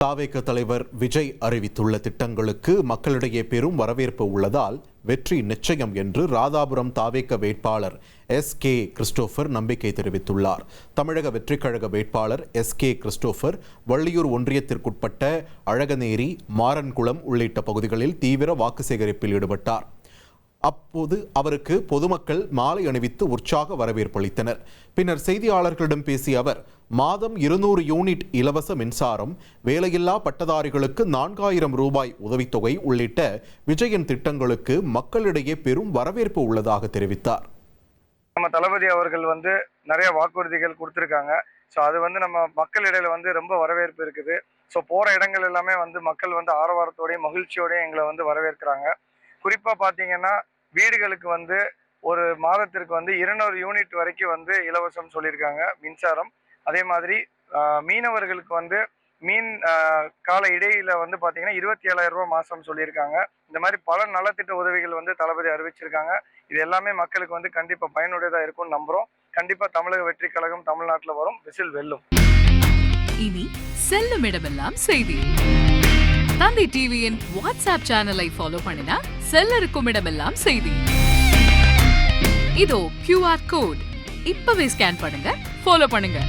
தாவேக தலைவர் விஜய் அறிவித்துள்ள திட்டங்களுக்கு மக்களிடையே பெரும் வரவேற்பு உள்ளதால் வெற்றி நிச்சயம் என்று ராதாபுரம் தாவேக வேட்பாளர் எஸ்.கே. கிறிஸ்டோபர் நம்பிக்கை தெரிவித்துள்ளார். தமிழக வெற்றிக் கழக வேட்பாளர் எஸ்.கே. கிறிஸ்டோபர் வள்ளியூர் ஒன்றியத்திற்குட்பட்ட அழகநேரி, மாறன்குளம் உள்ளிட்ட பகுதிகளில் தீவிர வாக்கு சேகரிப்பில் ஈடுபட்டார். அப்போது அவருக்கு பொதுமக்கள் மாலை அணிவித்து உற்சாக வரவேற்பு அளித்தனர். பின்னர் செய்தியாளர்களிடம் பேசிய அவர், மாதம் 200 யூனிட் இலவச மின்சாரம், வேலையில்லா பட்டதாரிகளுக்கு 4000 ரூபாய் உதவித்தொகை உள்ளிட்ட விஜயின் திட்டங்களுக்கு மக்களிடையே பெரும் வரவேற்பு உள்ளதாக தெரிவித்தார். நம்ம தளபதி அவர்கள் நிறைய வாக்குறுதிகள் கொடுத்திருக்காங்க. ஸோ அது நம்ம மக்களிடையில ரொம்ப வரவேற்பு இருக்குது. ஸோ போற இடங்கள் எல்லாமே மக்கள் ஆரவாரத்தோடையும் மகிழ்ச்சியோடையும் எங்களை வரவேற்கிறாங்க. குறிப்பா பாத்தீங்கன்னா வீடுகளுக்கு ஒரு மாதத்திற்கு 200 யூனிட் வரைக்கும் இலவசம் சொல்லியிருக்காங்க மின்சாரம். அதே மாதிரி மீனவர்களுக்கு மீன் கால இடையில பாத்தீங்கன்னா 27,000 ரூபாய் மாசம் சொல்லியிருக்காங்க. இந்த மாதிரி பல நலத்திட்ட உதவிகள் தளபதி அறிவிச்சிருக்காங்க. இது எல்லாமே மக்களுக்கு கண்டிப்பா பயனுடையதா இருக்கும்னு நம்புறோம். கண்டிப்பா தமிழக வெற்றி கழகம் தமிழ்நாட்டுல வரும், விசில் வெல்லும். இனி செல்லும் இடமெல்லாம் செய்தி. தந்தை டிவியின் வாட்ஸ்அப் சேனலை ஃபாலோ பண்ணினா செல்ல இருக்கும் இடமெல்லாம் செய்தி. இதோ QR கோட் இப்பவே ஸ்கேன் பண்ணுங்க, ஃபாலோ பண்ணுங்க.